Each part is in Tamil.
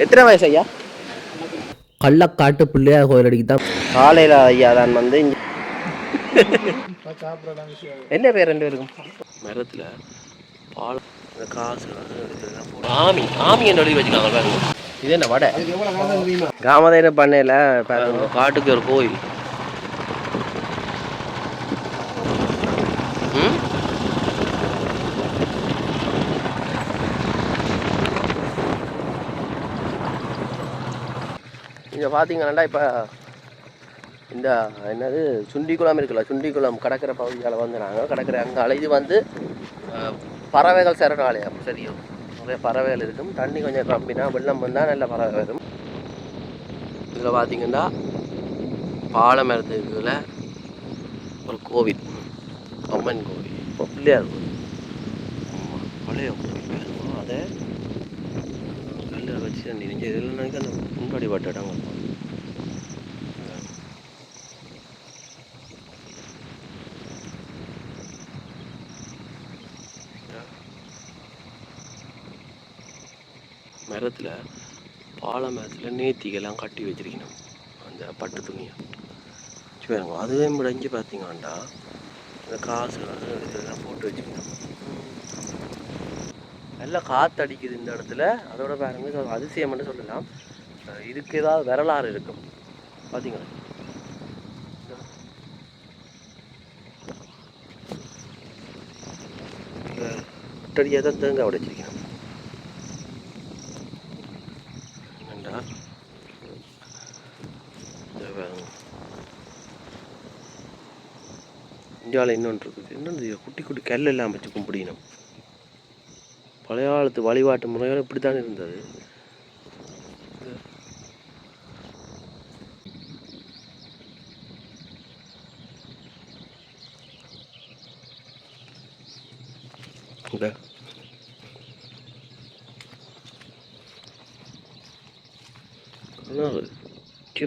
எத்தனை வயசு ஐயா? கள்ளக்காட்டு பிள்ளையார் கோயில் அடிக்கு தான் காலையில் ஐயா தான் வந்து என்ன பேர் ரெண்டு பேருக்கும் மரத்தில் பால் காசு ஆமி ஆமி என்ன எழுதி வச்சுக்காங்க பாருங்க. இது என்ன வடை காமதேன பண்ணையில் பாருங்க காட்டுக்கு ஒரு கோயில். இங்கே பார்த்தீங்கன்னா இப்போ இந்த என்னது சுண்டிக்குளம் இருக்குல்ல, சுண்டிக்குளம் கடற்கரை பகுதியால் வந்து நாங்கள் கடற்கரை அங்கே இது வந்து பறவைகள் சரணாலயம். சரியோ, நிறைய பறவைகள் இருக்கும். தண்ணி கொஞ்சம் கம்மினா வெள்ளம் வந்தால் நல்ல பறவை வரும். இதில் பார்த்தீங்கன்னா பாலம் இருக்குதுல ஒரு கோவில், அம்மன் கோவில், இப்போ பிள்ளையார் கோவில், பழைய கோவில். அதை கல்லில் வச்சு தண்ணி நெஞ்சு இதில் நினைக்க அந்த முன்னாடி பட்ட இடம் மரத்தில் பாலை மரத்தில் நேத்திகெல்லாம் கட்டி வச்சிருக்கணும் அந்த பட்டு துணியை வச்சுருவாங்க. அதுவே முடிஞ்சு பார்த்தீங்கன்னா அந்த காசு இதெல்லாம் போட்டு வச்சுக்கணும். நல்லா காற்று அடிக்குது இந்த இடத்துல. அதோட பாருங்க அதிசயம்னு சொல்லலாம். இதுக்கு ஏதாவது வரலாறு இருக்கும் பார்த்தீங்களா? கட்டடியாக தான் தேங்காய் உடைச்சிருக்கணும். இந்தியாவில் இன்னொன்று இருக்குது. இன்னொன்று குட்டி குட்டி கல் எல்லாம் வச்சு கும்பிடணும். பழைய காலத்து வழிபாட்டு முறைகள் இப்படித்தான் இருந்தது.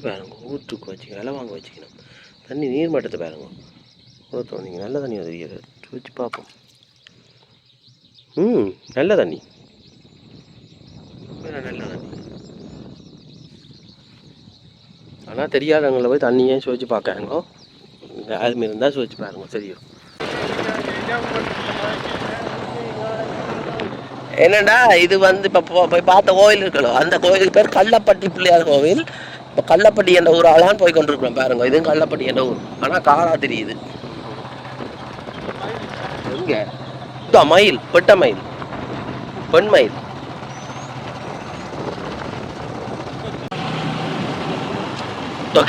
பாருங்க ஊற்றுக்கு வச்சுக்கணும், விலை வாங்க வச்சுக்கணும். தண்ணி நீர் மட்டத்தை பாருங்க தோணுங்க. நல்ல தண்ணி தெரியாது, வச்சு பார்ப்போம். நல்ல தண்ணி, நல்ல தண்ணி. ஆனால் தெரியாதவங்கள போய் தண்ணியே சுவைச்சு பார்க்காங்க. அதுமாரி இருந்தால் சுவைச்சு பாருங்க. சரியா என்னடா இது வந்து இப்போ போய் பார்த்த கோயில் இருக்கணும். அந்த கோயிலுக்கு பேர் கள்ளப்பட்டி பிள்ளையார் கோவில். இப்போ கள்ளப்பட்டி என்ற ஊர் ஆளான்னு போய் கொண்டிருக்கிறோம் பாருங்க. இதுவும் கள்ளப்பட்டி என்ற ஊர், ஆனால் காரா தெரியுது. எங்க மயில், பெட்ட மயில், பெண் மயில்.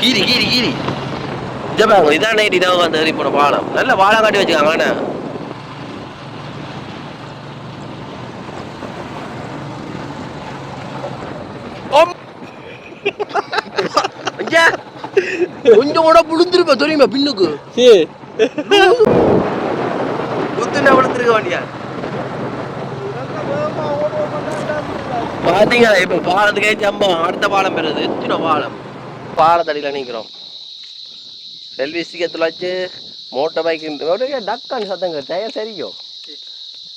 கீரி கீரி கீரி பாருங்க. இதான் நைட் இதாக வந்து ஏறி போன பாலம். நல்ல வாழை காட்டி வச்சுக்காங்க. கொஞ்சம் கூட புழுந்துருப்ப தெரியுமா பின்னுக்கு விழுந்துருக்க வேண்டியா பாத்தீங்களா? இப்ப பாலத்துக்கே சம்பவம். அடுத்த பாலம் பெறுது சின்ன பாலம். பாலத்தடியில நிக்கிறோம். செல்வி சீக்கிரத்துல வச்சு மோட்டர் பைக் டக்கான்னு சத்தம் டயர் சரியோ.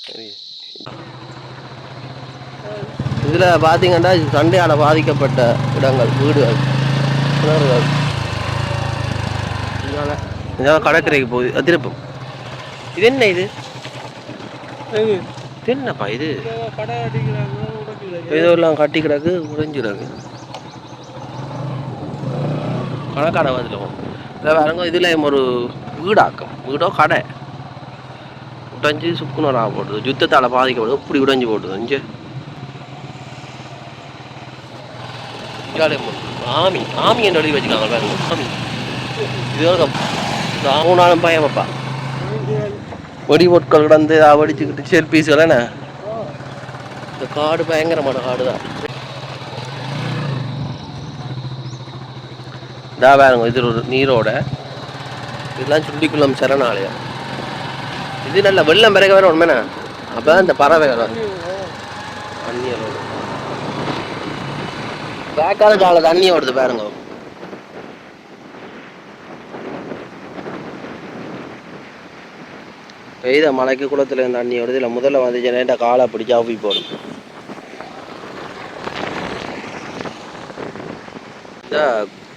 சரி, இதுல பாத்தீங்கன்னா சண்டையால பாதிக்கப்பட்ட இடங்கள், வீடுகள், கிணறுகள். கடற்கரைக்கு போகுது திருப்பம். இது என்ன? இது என்னப்பா இது? இதெல்லாம் கட்டி கிடக்கு, உடைஞ்சிடாது. கடற்கரை வந்துடும். இதில் வேறங்க இதுல ஒரு வீடாக்கம், வீடோ கடை உடைஞ்சு சுக்குனராக போடுது. யுத்தத்தால் பாதிக்கப்படுது. இப்படி உடைஞ்சு போட்டுது. இங்கே ஆமி ஆமி என்ன எழுதி வச்சுக்காங்க பாருங்க. ஆமி இது மூணாலும் பயமப்பா. வெடி பொருட்கள் கிடந்து வெடிச்சுக்கிட்டு செல்பீஸ்கள். என்ன இந்த காடு பயங்கரமான காடு தான். இதா பாருங்க, இது ஒரு நீரோட. இதெல்லாம் சுண்டிக்குளம் சரணாலயம். இது நல்ல வெள்ளம் பிறகு வேற உண்மைண்ணா. அப்பதான் இந்த பறவைகள் தண்ணியோட வேக்கால கால தண்ணி ஓடுது பாருங்க. பெய்த மலைக்கு குளத்துல இருந்து தண்ணி வருது. இல்லை முதல்ல வந்து ஜெனரேட்டா காலை பிடிச்சா ஊப்பி போடும். இந்த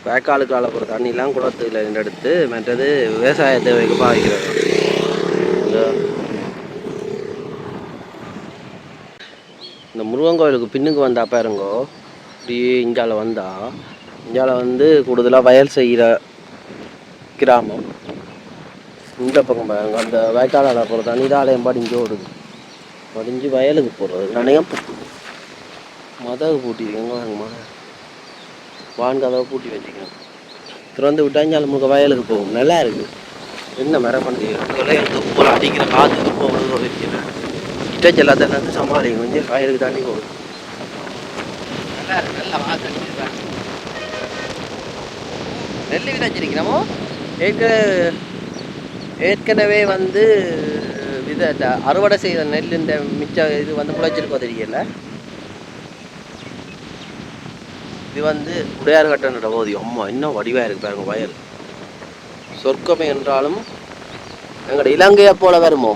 வேக்காலுக்கால போகிற தண்ணிலாம் குளத்துல எடுத்து மற்றது விவசாய தேவைக்கு பாவிக்கிறது. இந்த முருகன் கோயிலுக்கு பின்னுக்கு வந்தா பாருங்கோ, இப்படியே இஞ்சால வந்தா இஞ்சால வந்து கூடுதலாக வயல் செய்கிற கிராமம். இந்த பக்கம் பாருங்க, அந்த வேக்காலால் போகிற தண்ணி தான் ஆலயம் படிஞ்சு ஓடுது. படிஞ்சு வயலுக்கு போகிறது நிறைய மதகு பூட்டி எங்கே வான் கதவை பூட்டி வச்சுக்கணும். திறந்து விட்டாஞ்சாலும் முழுக்க வயலுக்கு போகும். நல்லா இருக்குது. என்ன மரம் பண்ணுறீங்க போல அடிக்கிற காற்றுக்கு போகிறது வைக்கிறேன். கிட்டச்சு எல்லாத்தையும் வந்து சமாளிங்க கொஞ்சம் வயலுக்கு தண்ணி போகுது. நல்லா இருக்கு. நல்லா வாக்கு நெல் விதைச்சிருக்கிறோமோ ஏற்கனவே வந்து அறுவடை செய்த நெல் இந்த மிச்சம் இது வந்து முளைச்சிருக்கோ தெரியல. இது வந்து உடையார் கட்டண போதி அம்மா இன்னும் வடிவாக இருக்கு பாருங்க வயல். சொர்க்கமே என்றாலும் எங்களோட இலங்கையை போல வருமோ.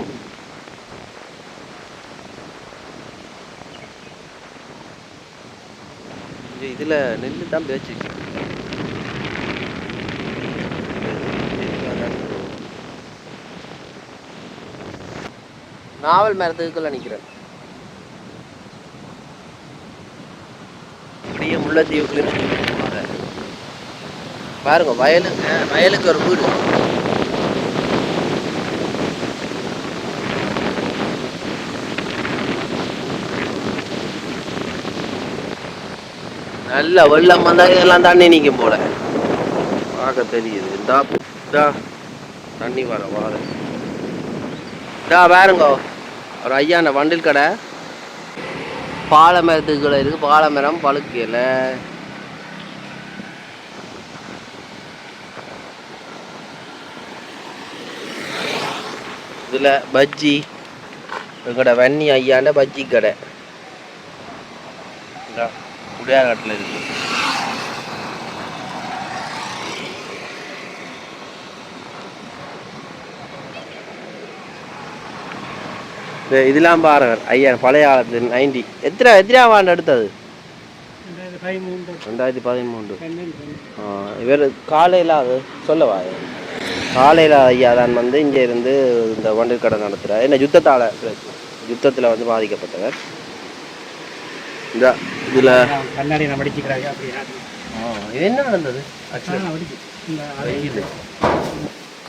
இதில் நெல் தான் பேச்சு. நாவல் மரத்துக்குள்ள நிற்கிறேன். அப்படியே முல்லைத்தீவுக்குள்ளே பாருங்க வயலுக்கு ஒரு வீடு. நல்ல வெள்ளம் வந்தா இதெல்லாம் தண்ணி நிற்கும் போல பார்க்க தெரியுது. இந்த தண்ணி வர பாருங்க, ஒரு ஐயா வண்டில் கடை பாலை மரத்துக்குள்ள இருக்கு. பாலை மரம் பழுக்கல. இதுல பஜ்ஜி எங்கட வன்னி ஐயாண்ட பஜ்ஜி கடை உடையாகட்டில் இருக்கு. இதெல்லாம் பாருங்க ஐயா பழைய காலத்து 90 எத்தனை ஆண்டு எடுத்தது 2013. இவர் காலையில் அது சொல்லவா காலையில் ஐயா தான் வந்து இங்கே இருந்து இந்த வண்டில் கடை நடத்துகிறார். என்ன யுத்தத்தில் வந்து பாதிக்கப்பட்டவர். இந்த இதில் கண்ணாடி படிச்சுக்கிறாங்க. இது என்ன நடந்தது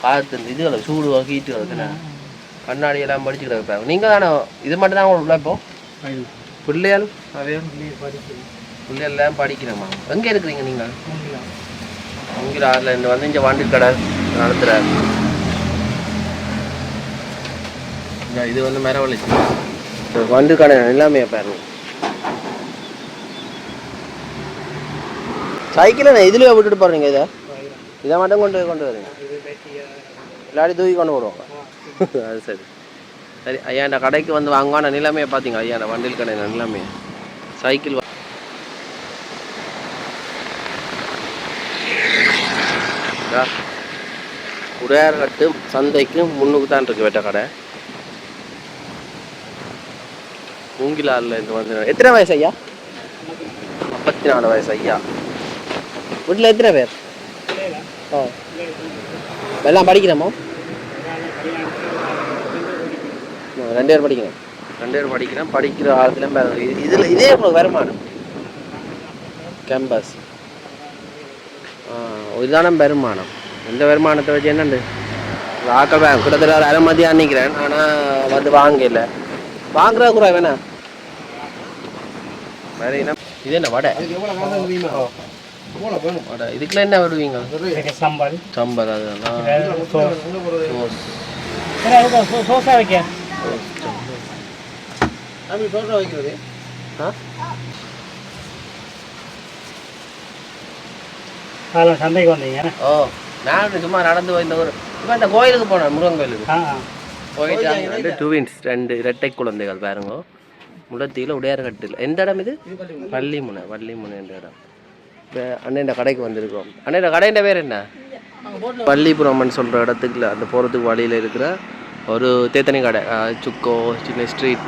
காலத்து இதுகளை சூடு ஹீட்டு வருதுன்னா கண்ணாடி எல்லாம் படிச்சுக்கிட்டு இருப்பாங்க. நீங்கள் தானே இது மட்டும் தான் உள்ள இப்போ பிள்ளையால் பிள்ளையெல்லாம் படிக்கிறோமா? எங்கே இருக்கிறீங்க நீங்கள்? உங்கள் ஆறில் இந்த வந்து இங்கே வண்டில் கடை நடத்துகிறார். இது வந்து மரவழிச்சு வண்டில் கடை எல்லாமே பாருங்க. சைக்கிளை இதுலேயே விட்டுட்டு போகிறீங்க. இதை மட்டும் கொண்டு வரீங்க. இல்லாட்டி தூக்கி கொண்டு போடுவாங்க. அது சரி ஐயாண்ட கடைக்கு வந்து வாங்குவான நிலைமையை பார்த்தீங்க. ஐயாண்ட வண்டில் கடை நிலைமை சைக்கிள் உடையார் கட்டு சந்தைக்கு முன்னுக்கு தான் இருக்கு வெட்ட கடை. மூங்கிலாரில் இருந்து வந்து எத்தனை வயசு ஐயா? 54 வயசு ஐயா. வீட்டில் எத்தனை பேர்? எல்லாம் படிக்கிறோமோ? 2 பேர் படிக்கிறேன். 2 பேர் படிக்கிறேன். படிக்கிற ஆளுத்துல இதில் இதே வருமானம் கேம்பஸ் இதுதான வருமானம். இந்த வருமானத்தை வச்சு என்னண்டு ஆக்கள் கிட்டத்தட்ட ஒரு 1/2 மதியம் நிற்கிறேன். ஆனால் வந்து வாங்கல வாங்குறா கூட வேணா வேற என்ன. இது என்ன வடை? வடை இதுக்குள்ள என்ன விடுவீங்க? சம்பல் அதெல்லாம் வைக்கிறது. சந்தைக்கு வந்தீங்க? ஓ நான் சும்மா நடந்து இந்த ஒரு இப்போ இந்த கோயிலுக்கு போனேன், முருகன் கோயிலுக்கு போயிட்டு 2 இரட்டை குழந்தைகள் பாருங்க. முல்லைத்தீவில் உடையார் கட்டில். எந்த இடம் இது? வள்ளிமுனை என்ற இடம். இப்போ அண்ணன் கடைக்கு வந்திருக்கோம். அண்ணன் கடையின் பேர் என்ன? வள்ளிபுரம்னு சொல்கிற இடத்துக்குள்ள அந்த போகிறதுக்கு வழியில் இருக்கிற ஒரு தேத்தனி கடை. சுக்கோ சின்ன ஸ்ட்ரீட்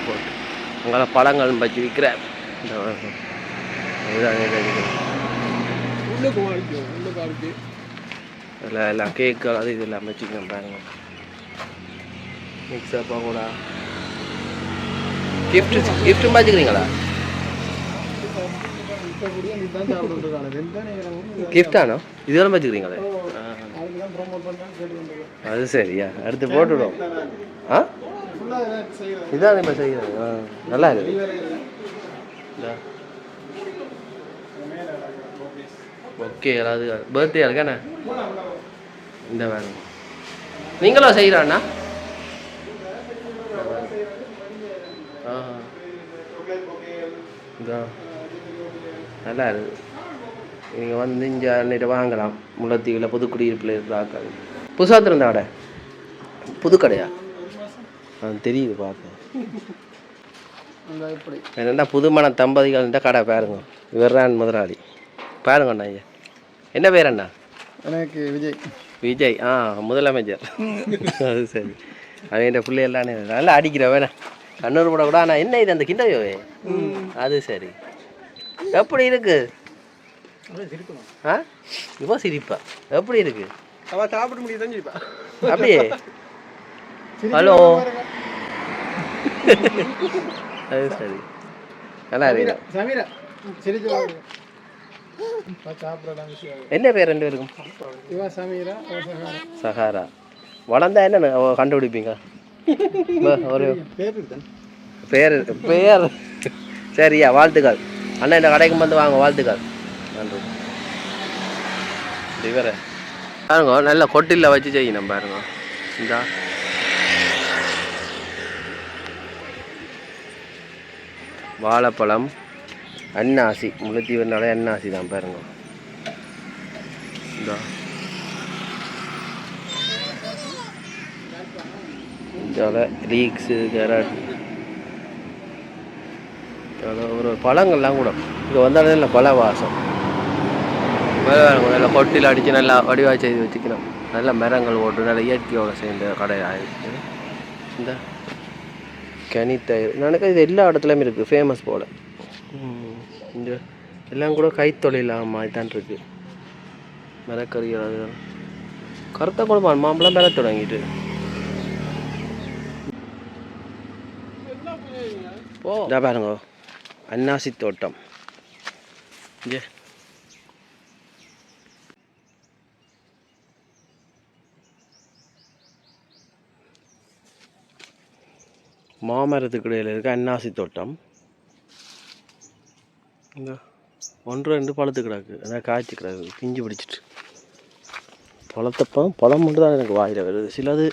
போட்டு அங்கே பழங்கள் பற்றி விற்கிற அதில் எல்லாம் கேக்கு அது இது எல்லாம் வச்சுக்கணும் பாருங்க. மிக்ஸ் அப்பா கூட கிஃப்ட்டும் வச்சுக்கிறீங்களா? கிஃப்டானோ இதெல்லாம் வச்சுக்கிறீங்களே? அது சரியா, அடுத்து போட்டுவிடும். ஆ இதான் இப்போ செய்கிறாங்க. நல்லா இருக்கு. ஓகே, அதாவது பர்த்டே இருக்காண்ணா இந்த வேணும். நீங்களும் செய்கிறாண்ணா? இதான் நல்லா இருக்குது. நீங்கள் வந்து இங்கே அன்னிட்டு வாங்கலாம். முல்லைத்தீவில் புதுக்குடியிருப்பில் இருக்கிறாக்காது. புதுசாக திறந்த கடை, புது கடையா? தெரியுது பார்க்க. என்னென்னா புதுமண தம்பதிகள்ன்ற கடை பாருங்க. இவர் தான் முதலாளி பாருங்க அண்ணா. ஐயா என்ன பேர் அண்ணா? எனக்கு விஜய். விஜய் முதலமைச்சர். அது சரி. அவன் பிள்ளையெல்லாம் நல்லா அடிக்கிற வேணா கண்ணூர் பட கூட. ஆனால் என்ன இது அந்த கிண்டவையோவே? அது சரி. எப்படி இருக்கு? இப்போ சிரிப்பா எப்படி இருக்கு? அவன் சாப்பிட முடியுதான் சிரிப்பா அப்படியே. ஹலோ. அது சரி, நல்லா இருக்கு. சமீரா என்ன பேர் ரெண்டு பேருக்கும்? சஹாரா. வளர்ந்தா என்ன கண்டுபிடிப்பீங்க? ஒரு பேர் பேர் சரியா. வாழ்த்துக்கள் அண்ணா. இந்த கடைக்கு வந்து வாங்க. வாழ்த்துக்கள். நன்றி. இவரை பாருங்க, நல்ல கொட்டில வச்சு செய்யணும் பாருங்க. இந்த வாழைப்பழம், அன்னாசி, முல்லைத்தீவுனாலே அன்னாசி தான் பாருங்க. இந்த லீக்ஸு, கேரட், ஒரு பழங்கள்லாம் கூட இங்கே வந்தாலே இல்லை பழ வாசம். நல்லா கொட்டில் அடித்து நல்லா வடிவாக செய்து வச்சுக்கணும். நல்ல மரங்கள் ஓட்டு நல்ல இயற்கையோடு சேர்ந்த கடை ஆகிடுச்சு. இந்த கனித்தயிர் எனக்கு இது எல்லா இடத்துலையுமே இருக்குது, ஃபேமஸ் போல். இங்கே எல்லாம் கூட கைத்தொழில் மாதிரி தான் இருக்குது. மரக்கறி அது கருத்த குழம்பு மாம்பழம் பெற தொடங்கிட்டு இதா பாருங்க. அன்னாசி தோட்டம். இங்கே மாமரத்துக்கு இடையில் இருக்க அன்னாசி தோட்டம். இந்த 1-2 பழத்து கிடக்கு, அதான் காய்ச்சி கிடக்கு, பிஞ்சு பிடிச்சிட்டு. பழத்தப்பம் பழம் மட்டும் தான் எனக்கு வாயில் வருது. சிலது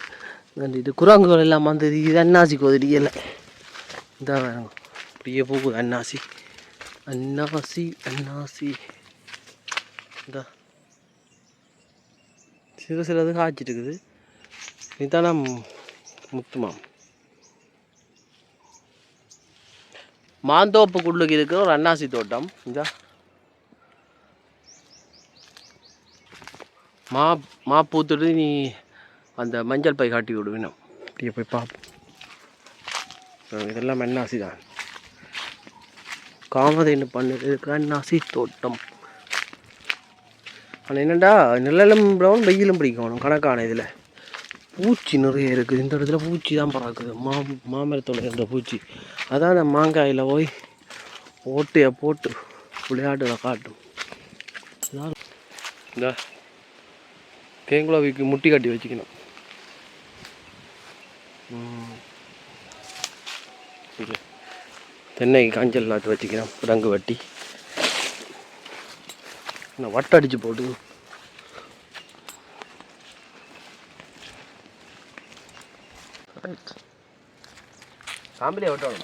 இது குரங்குகள் எல்லாம் வந்து இது அன்னாசி கோதிரி இல்லை. இதான் வேணுங்க அப்படியே போகுது அன்னாசி அன்னாசி அன்னாசி. இந்த சிலது காய்ச்சிட்டு இருக்குது. இதுதானா முத்துமாம். மாந்தோப்புக்குள்ளுக்கு இருக்கிற ஒரு அன்னாசி தோட்டம். இந்த மா பூத்துட்டு நீ அந்த மஞ்சள் பை காட்டி விடுவேணும். அப்படியே போய் பார்ப்போம். இதெல்லாம் அன்னாசி தான். காமதேனு பண்ணது அன்னாசி தோட்டம். ஆனால் என்னென்னா நிழலும் ப்ரௌன் வெயிலும் பிடிக்கணும் கணக்கான. இதில் பூச்சி நிறைய இருக்குது. இந்த இடத்துல பூச்சி தான் பறக்குது. மாமரத்தோட இருந்த பூச்சி அதான் அந்த மாங்காயில் போய் ஓட்டையை போட்டு விளையாட்டுல காட்டும். இந்த தேங்குழாவிக்கு முட்டி கட்டி வச்சுக்கணும். தென்னைக்கு காஞ்சல் நாட்டு வச்சுக்கணும். ரங்கு வட்டி வட்டடிச்சு போட்டு காம்பிலே விட்டோம்.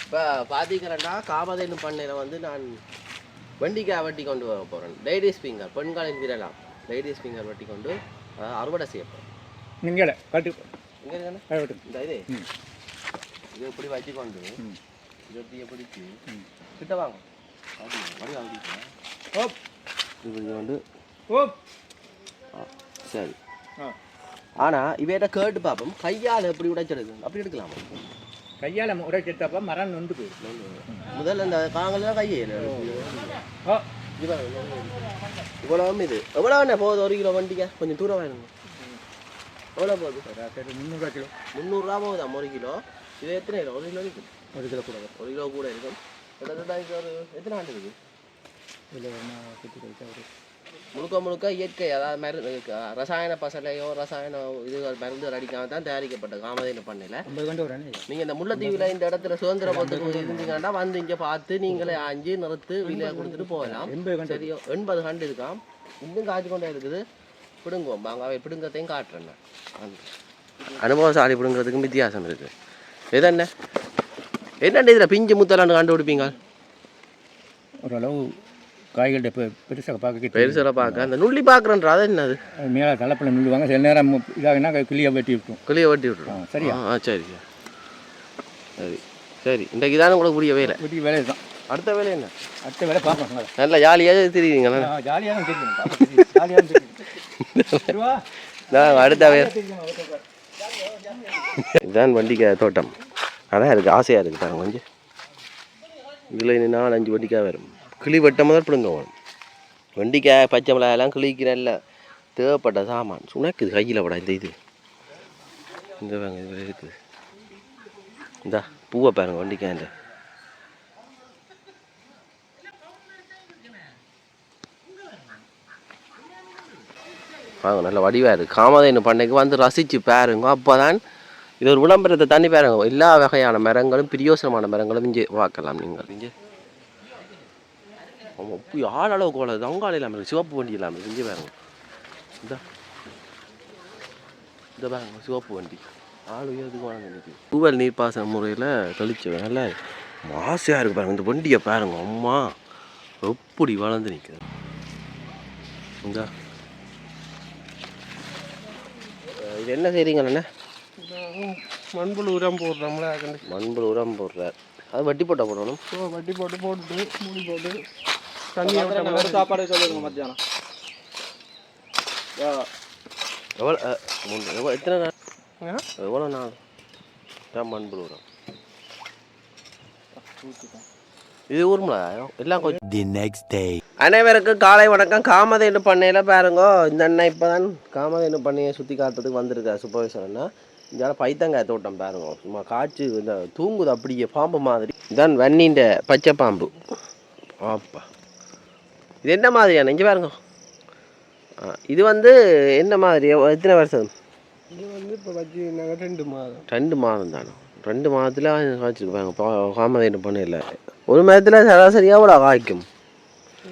இப்போ பார்த்தீங்கன்னா காமதேனு பண்ணையில் வந்து நான் வெண்டிக்காய் வெட்டி கொண்டு வர போகிறேன். லேடிஸ் ஃபிங்கர், பெண்களின் விரலாம் லேடிஸ் ஃபிங்கர் வெட்டி கொண்டு அறுவடை செய்ய போகிறேன். நீங்கள் கட்டு இங்கே இந்த இது இது எப்படி வச்சு கொண்டு இருபத்தியை பிடிச்சி கிட்ட வாங்க வடி வாங்கிட்டு இது வந்து சரி. ஆனால் இவையிட்ட கேட்டு பார்ப்போம். கையால் எப்படி உடைச்செடுக்கு அப்படி எடுக்கலாமா? கையால் உடைச்சப்ப மரம் நொந்து போயிடும். முதல்ல இந்த காங்கெல்லாம் கையில் ஓ இவ்வளோ இது எவ்வளோ என்ன போகுது 1 கிலோ வண்டிக்க கொஞ்சம் தூரம் வேணுங்க. எவ்வளோ போகுது? சரி 300 கிலோ. 300 போகுதா 1 கிலோ? இது எத்தனை கிலோ? 1 கிலோ இருக்கும். 1 கிலோ கூட 1 கிலோ கூட இருக்கும். கிட்டத்தட்ட இது ஒரு எத்தனை ஆண்டு இருக்குது? இதில் என்ன சுற்றி கழிச்சா ஒரு முழுக்க முழுக்க இயற்கை, அதாவது மருந்து ரசாயன பசலையோ ரசாயன இதுகள் மருந்துகள் அடிக்காம தான் தயாரிக்கப்பட்ட காமதேனு பண்ணல. 50 கண்டு ஒரு நீங்கள் இந்த முல்லைத்தீவில் இந்த இடத்துல சுதந்திர பத்துக்கு இருந்தீங்கன்னா வந்து இங்கே பார்த்து நீங்களே ஆஞ்சி நிறுத்து விலையை கொடுத்துட்டு போகலாம். 80 கண்டு சரியோ 80 கண்டு இருக்காம். இன்னும் காய்ச்சி கொண்டே இருக்குது. பிடுங்குவோம் வாங்க, அவை பிடுங்கத்தையும் காட்டுறேன். அனுபவசாலி பிடுங்கிறதுக்கும் வித்தியாசம் இருக்குது. எது என்ன என்னென்ன இதில் பிஞ்சு முத்தலான்னு கண்டுபிடிப்பீங்க? ஓரளவு காய்கள்கிட்ட இப்போ பெருசாக பார்க்க பெருசில் பார்க்க அந்த நுள்ளி பார்க்குறேன்றா அது என்னது? மேலே தலைப்பில் நுள்ளுவாங்க. சில நேரம் இதாகனா கிளியை வெட்டி விட்டோம். கிளியை வெட்டி விட்டுருவோம். சரியா? சரி சரி சரி. இன்றைக்கு தானே உங்களுக்கு புரிய வேலை. வெட்டி வேலை தான். அடுத்த வேலை என்ன? அடுத்த வேலை பார்ப்போம். நல்லா ஜாலியாக தெரியுங்க. ஜாலியாக தான் தெரியும். ஜாலியாக தெரியும். நான் அடுத்த வேலை இதுதான் வண்டிக்காய் தோட்டம். அதான் இருக்குது, ஆசையாக இருக்குது தாங்க கொஞ்சம். இதில் இன்னும் 4-5 வண்டிக்காய் வரும். கிளி வெட்ட முதல் பிடுங்க வரும். வெண்டிக்காய் பச்சை மிளகாயெல்லாம் கிளிக்கிறல்ல தேவைப்பட்ட சாமான் சுனக்குது கையில் விட. இந்த இது இந்த வாங்க இதில் இருக்குது. இந்தா பூவை பாருங்க வண்டிக்காய். இந்த வாங்க நல்ல வடிவாக இருக்குது. காமதேனு பண்ணைக்கு வந்து ரசித்து பாருங்க. அப்போ தான் இது ஒரு விளம்பரத்தை தண்ணி பாருங்க. எல்லா வகையான மரங்களும் பிரியோசனமான மரங்களும் இங்கே பார்க்கலாம். நீங்கள் இங்கே அப்படி ஆளளவு கோல தங்கால இல்லாமல் சிவப்பு வண்டி இல்லாமல் இங்கே பாருங்க. இந்த பாருங்க சிவப்பு வண்டி ஆள் உயரத்துக்கு வாங்க. தூவல் நீர்ப்பாசன முறையில் தெளிச்சு நல்லா ஆசையாக இருக்குது பாருங்க. இந்த வண்டியை பாருங்க அம்மா எப்படி வளர்ந்து நிற்குது. இந்த இது என்ன செய்றீங்கண்ணே? மண்புழு உரம் போடுறோம்ல. மண்புழு உரம் போடுறார். அது வட்டி போட்டால் போடணும். வட்டி போட்டுட்டு மூடி போட்டு தண்ணி ஒரு சாப்பாடு சொல்லுங்க மத்தியானம். எவ்வளோ எத்தனை நாள்? எவ்வளோ நாள் தான் மண்புழு உரம்? இது ஊர்மலா எல்லாம் கொஞ்சம். தி நெக்ஸ்ட் டே அனைவருக்கும் காலை வணக்கம். காமதேனு பண்ணையில் பாருங்க. இந்த அண்ணன் இப்போ தான் காமதேனு பண்ணையை சுற்றி காட்டுறதுக்கு வந்திருக்காரு சூப்பர்வைசர் அண்ணா. இங்கே பைத்தங்காய் தோட்டம் பாருங்க. சும்மா காய்ச்சி இந்த தூங்குது அப்படியே பாம்பு மாதிரி. இதான் வன்னின்ற பச்சை பாம்பு. ஆப்பா இது என்ன மாதிரியான இங்கே பாருங்க. இது வந்து என்ன மாதிரி எத்தனை வருஷம்? இது வந்து இப்போ வச்சு நாங்கள் 2 மாதம். 2 மாதம் தானே. 2 மாதத்தில் காய்ச்சிருப்பாங்க காமதேனு பண்ணையில். ஒரு மரத்தில் சராசரியாக கூட காய்க்கும்.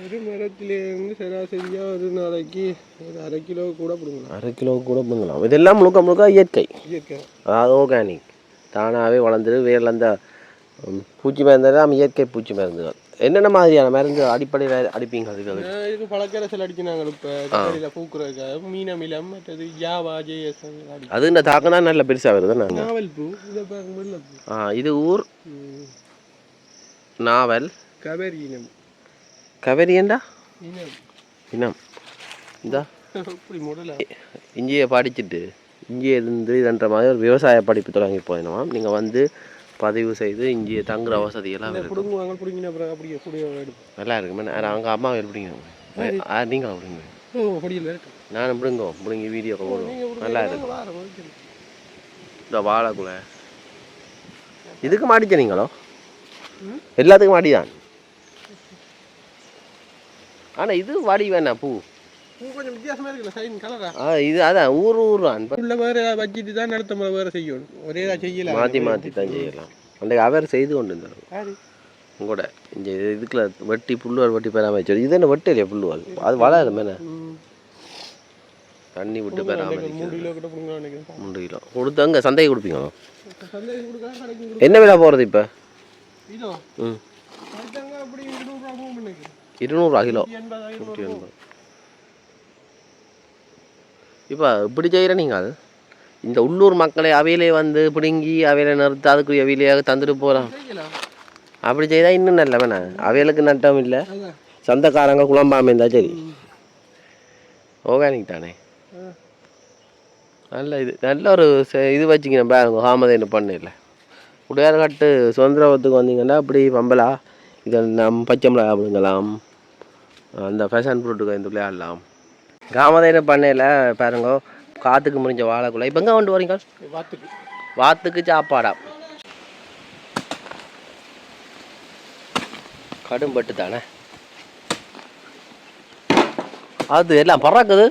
ஒரு மரத்துலேருந்து சராசரியாக ஒரு நாளைக்கு ஒரு 1/2 கிலோ கூட பிடுங்கலாம். 1/2 கிலோ கூட பிடுங்கலாம். இதெல்லாம் முழுக்க முழுக்க இயற்கை, இயற்கை, அதாவது ஆர்கானிக். தானாகவே வளர்ந்துரு. வேரில் அந்த பூச்சி மருந்தெல்லாம் இயற்கை பூச்சி மருந்துகள். என்னென்ன மாதிரியான மருந்து அடிப்படையில் அடிப்பீங்க? இதுக்கு பழக்கரசல் அடிக்கிறாங்க. இப்போ கடையில் பூக்குறதுக்காக மீனமிலம் மற்றது யாவா ஜேஎஸ் அது இந்த தாக்கனா நல்ல பெருசாக வருது. நாங்கள் நாவல் பூ இதை பாருங்க. இது ஊர் நாவல் கபரி இனம். கவரியண்டா இனம். இந்த இங்கேயே படிச்சுட்டு இங்கேயே இருந்து இதுன்ற மாதிரி ஒரு விவசாய படிப்பு தொடங்கி போயிடுவோம். நீங்கள் வந்து பதிவு செய்து இங்கேயே தங்குற வசதியெல்லாம் நல்லா இருக்குமே. அவங்க அம்மா பிடிங்க. நீங்கள் பிடிங்க. நானும் பிடுங்க பிடுங்கி வீடியோ போடுவோம். நல்லா இருக்கு. இந்த வாழைக்குலை இதுக்கு மாட்டிச்ச நீங்களோ? எல்லாத்துக்கும் மாட்டிதான். ஆனால் இது வாடி வேணா பூ கொஞ்சம் வித்தியாசமா இருக்குல்ல சைன் கலரா. இது அதான் ஊர் உள்ள வேற வச்சிட்டு தான் அடுத்த முறை வேற செய்யணும். ஒரே செய்யலாம், மாற்றி தான் செய்யலாம். அன்றைக்கு அவர் செய்து கொண்டு இருந்தார் கூட. இங்கே இதுக்குள்ள வெட்டி புல்லுவால் வெட்டி பராமரிச்சு. இது என்ன வெட்டு இல்லையா புல்லுவால்? அது வளரும் என்ன தண்ணி விட்டு பராமரிச்சு. 3 கிலோ கொடுத்து அங்கே சந்தைக்கு கொடுப்பீங்களோ? என்ன விலை போகிறது இப்போ? 200 கிலோ. இப்போ இப்படி செய்கிற நீங்கள் இந்த உள்ளூர் மக்களை அவையிலே வந்து பிடுங்கி அவையில நிறுத்து அதுக்குரிய அவையிலேயே தந்துட்டு போகலாம். அப்படி செய்தால் இன்னும் நல்ல வேணா. அவைகளுக்கு நட்டம் இல்லை. சொந்தக்காரங்க குழம்பாமல் இருந்தால் சரி. ஆர்கானிக் தானே. நல்ல இது நல்ல ஒரு இது வச்சுக்கணும் பாருங்க. காமதேனு பண்ணையில் உடையார்காட்டு சுதந்திரத்துக்கு வந்தீங்கன்னா அப்படி பம்பலா இதை நம்ம பச்சை மிளகா அப்படிங்கலாம். அந்த ஃபேஷன் ஃப்ரூட்டுக்கு இந்த விளையாடலாம். காமதேனு பண்ணையில் பாருங்க காற்றுக்கு முடிஞ்ச வாழைக்குள்ள. இப்போ எங்கே கொண்டு வரீங்க? வாத்துக்கு சாப்பாடா? கடும்பட்டு தானே அது எல்லாம் பறக்குது.